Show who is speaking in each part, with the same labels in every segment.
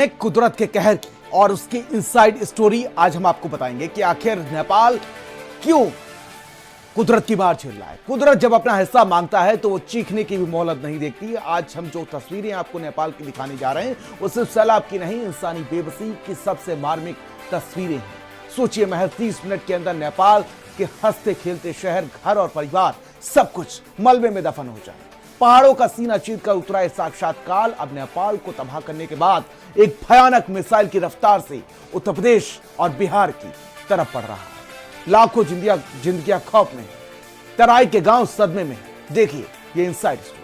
Speaker 1: एक कुदरत के कहर और उसकी इनसाइड स्टोरी आज हम आपको बताएंगे कि आखिर नेपाल क्यों कुदरत की मार झेल रहा है। कुदरत जब अपना हिस्सा मांगता है तो वो चीखने की भी मोहलत नहीं देखती। आज हम जो तस्वीरें आपको नेपाल की दिखाने जा रहे हैं वो सिर्फ सैलाब की नहीं, इंसानी बेबसी की सबसे मार्मिक तस्वीरें हैं। सोचिए, महज 30 मिनट के अंदर नेपाल के हंसते खेलते शहर, घर और परिवार सब कुछ मलबे में दफन हो जाए। पहाड़ों का सीना चीर कर उतरा है साक्षात काल अब नेपाल को तबाह करने के बाद एक भयानक मिसाइल की रफ्तार से उत्तर प्रदेश और बिहार की तरफ बढ़ रहा है। लाखों जिंदगियां खौफ में, तराई के गांव सदमे में। देखिए ये इनसाइड स्टोरी।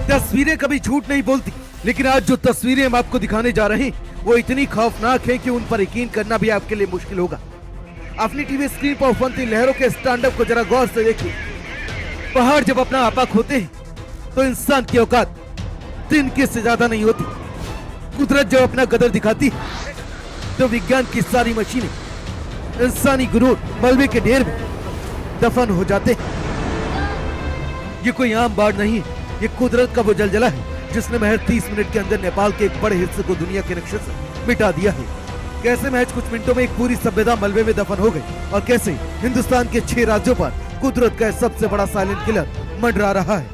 Speaker 2: तस्वीरें कभी झूठ नहीं बोलती, लेकिन आज जो तस्वीरें हम आपको दिखाने जा रहे हैं वो इतनी खौफनाक है कि उन पर यकीन करना भी आपके लिए मुश्किल होगा। अपनी टीवी स्क्रीन पर उफनती लहरों के स्टैंड अप को जरा गौर से देखिए। पहाड़ जब अपना आपा खोते हैं तो इंसान की औकात तिनके से ज्यादा नहीं होती। कुदरत जब अपना कदर दिखाती है तो विज्ञान की सारी मशीनें, इंसानी गुरूर मलबे के ढेर में दफन हो जाते हैं। ये कोई आम बाढ़ नहीं है, ये कुदरत का वो जलजला है जिसने महज 30 मिनट के अंदर नेपाल के एक बड़े हिस्से को दुनिया के नक्शे से मिटा दिया है। कैसे महज कुछ मिनटों में एक पूरी सभ्यता मलबे में दफन हो गई और कैसे हिंदुस्तान के 6 राज्यों पर कुदरत का सबसे बड़ा साइलेंट किलर मंडरा रहा है।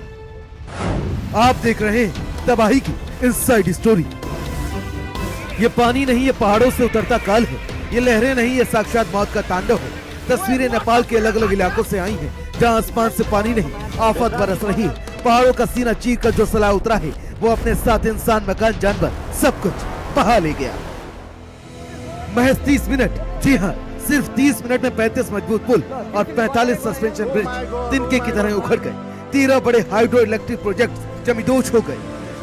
Speaker 2: आप देख रहे हैं तबाही की इनसाइड स्टोरी। ये पानी नहीं, ये पहाड़ों से उतरता काल है। ये लहरें नहीं, ये साक्षात मौत का तांडव है। तस्वीरें नेपाल के अलग अलग इलाकों से आई हैं, जहां आसमान से पानी नहीं, आफत बरस रही है। पहाड़ों का सीना चीर कर जो सलाह उतरा है वो अपने साथ इंसान, मकान, जानवर सब कुछ बहा ले गया। महज 30 मिनट, जी हाँ, सिर्फ 30 मिनट में 35 मजबूत पुल और 45 सस्पेंशन ब्रिज तिनके की तरह उखड़ गए। 13 बड़े हाइड्रो इलेक्ट्रिक प्रोजेक्ट जमींदोज हो गए।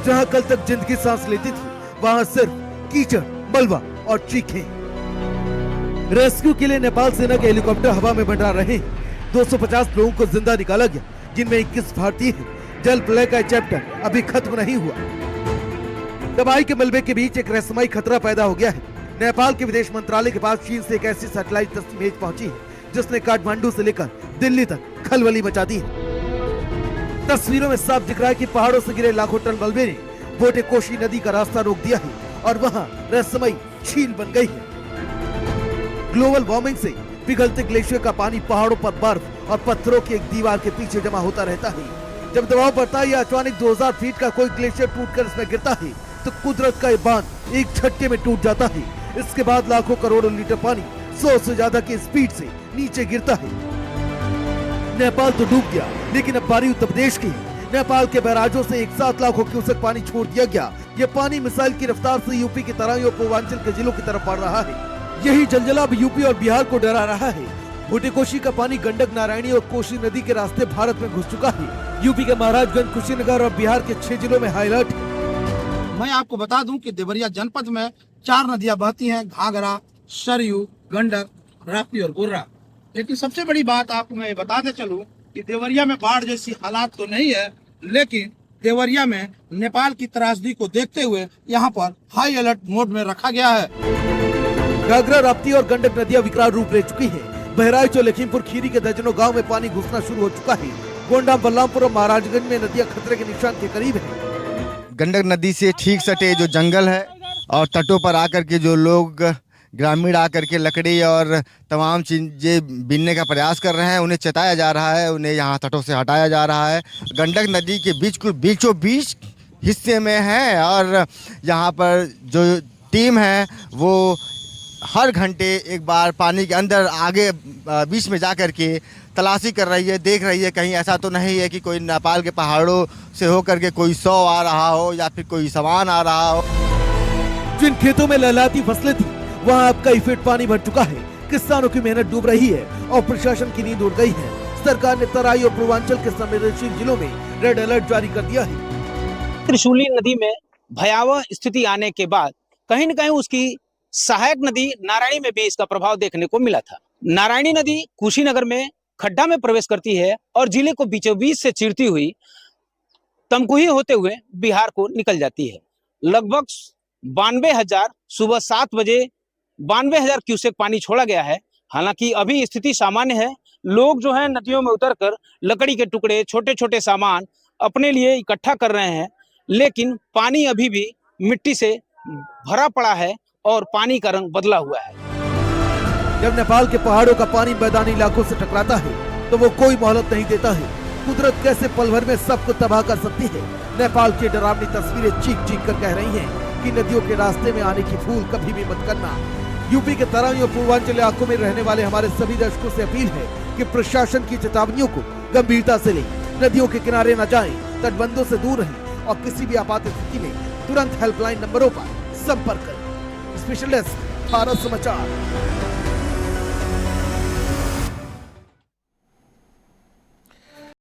Speaker 2: जहाँ कल तक जिंदगी सांस लेती थी वहाँ सिर्फ कीचड़, मलबा और चीखें। रेस्क्यू के लिए नेपाल सेना के हेलीकॉप्टर हवा में मंडरा रहे हैं। 250 लोगों को जिंदा निकाला गया, जिनमें 21 भारतीय हैं। जल प्रलय का चैप्टर अभी खत्म नहीं हुआ। तबाही के मलबे के बीच एक रहस्यमयी खतरा पैदा हो गया है। नेपाल के विदेश मंत्रालय के पास चीन से एक ऐसी सैटेलाइट इमेज पहुंची है जिसने काठमांडू से लेकर दिल्ली तक खलबली मचा दी है। तस्वीरों में साफ दिख रहा है कि पहाड़ों से गिरे लाखों टन मलबे ने बोटे कोशी नदी का रास्ता रोक दिया है और वहाँ रहस्यमयी झील बन गई है। ग्लोबल वार्मिंग से पिघलते ग्लेशियर का पानी पहाड़ों पर बर्फ और पत्थरों की एक दीवार के पीछे जमा होता रहता है। जब दबाव बढ़ता है या अचानक 2000 फीट का कोई ग्लेशियर टूटकर इसमें गिरता है तो कुदरत का ये बांध एक झटके में टूट जाता है। इसके बाद लाखों करोड़ों लीटर पानी 100 से ज्यादा की स्पीड से नीचे गिरता है। नेपाल तो डूब गया, लेकिन अब बारी उत्तर प्रदेश की। नेपाल के बैराजों से एक साथ लाखों क्यूसेक पानी छोड़ दिया गया। ये पानी मिसाइल की रफ्तार से यूपी की तराई और पूर्वांचल के जिलों की तरफ बढ़ रहा है। यही जलजला अब यूपी और बिहार को डरा रहा है। बोटे कोशी का पानी गंडक, नारायणी और कोसी नदी के रास्ते भारत में घुस चुका है। यूपी के महाराजगंज, कुशीनगर और बिहार के 6 जिलों में हाई अलर्ट है।
Speaker 3: मैं आपको बता दूं कि देवरिया जनपद में 4 नदियां बहती हैं, घाघरा, सरयू, गंडक, राप्ती और बुर्रा। लेकिन सबसे बड़ी बात आपको मैं बताते चलूं कि देवरिया में बाढ़ जैसी हालात तो नहीं है, लेकिन देवरिया में नेपाल की त्रासदी को देखते हुए यहाँ पर हाई अलर्ट मोड में रखा गया है।
Speaker 2: घाघरा, राप्ती और गंडक नदियां विकराल रूप ले चुकी है। बहराइच और लखीमपुर खीरी के दर्जनों गाँव में पानी घुसना शुरू हो चुका है। गोंडा, बलरामपुर और महाराजगंज में नदियां खतरे के निशान के करीब है।
Speaker 4: गंडक नदी से ठीक सटे जो जंगल है और तटों पर आकर के जो लोग ग्रामीण आकर के लकड़ी और तमाम चीजें बीनने का प्रयास कर रहे हैं, उन्हें चेताया जा रहा है, उन्हें यहाँ तटों से हटाया जा रहा है। गंडक नदी के बीचों बीच हिस्से में है और यहाँ पर जो टीम है वो हर घंटे एक बार पानी के अंदर आगे बीच में जा कर के तलाशी कर रही है, देख रही है कहीं ऐसा तो नहीं है कि कोई नेपाल के पहाड़ों से होकर के कोई 100 आ रहा हो या फिर कोई सामान आ रहा हो।
Speaker 2: जिन खेतों में लहलहाती फसलें थी वहाँ अब कई फीट पानी भर चुका है। किसानों की मेहनत डूब रही है और प्रशासन की नींद उड़ गई है। सरकार ने तराई और पूर्वांचल के संवेदनशील जिलों में रेड अलर्ट जारी कर दिया है।
Speaker 5: त्रिशूली नदी में भयावह स्थिति आने के बाद कहीं न कहीं उसकी सहायक नदी नारायणी में भी इसका प्रभाव देखने को मिला था। नारायणी नदी कुशीनगर में खड्डा में प्रवेश करती है और जिले को बीचों बीच से चीरती हुई तमकुही होते हुए बिहार को निकल जाती है। लगभग 92,000 सुबह 7 बजे 92,000 क्यूसेक पानी छोड़ा गया है। हालांकि अभी स्थिति सामान्य है। लोग जो है नदियों में उतरकर लकड़ी के टुकड़े, छोटे छोटे सामान अपने लिए इकट्ठा कर रहे हैं, लेकिन पानी अभी भी मिट्टी से भरा पड़ा है और पानी का रंग बदला हुआ है।
Speaker 2: जब नेपाल के पहाड़ों का पानी मैदानी इलाकों से टकराता है तो वो कोई मोहलत नहीं देता है। कुदरत कैसे पल भर में सबको तबाह कर सकती है। नेपाल की डरावनी तस्वीरें चीख चीख कर कह रही हैं कि नदियों के रास्ते में आने की भूल कभी भी मत करना। यूपी के तराई और पूर्वांचल इलाकों में रहने वाले हमारे सभी दर्शकों से अपील है कि प्रशासन की चेतावनियों को गंभीरता से लें, नदियों के किनारे न जाएं, तटबंधों से दूर रहें और किसी भी आपात स्थिति में तुरंत हेल्पलाइन नंबरों पर संपर्क करें। स्पेशल डेस्क, भारत समाचार।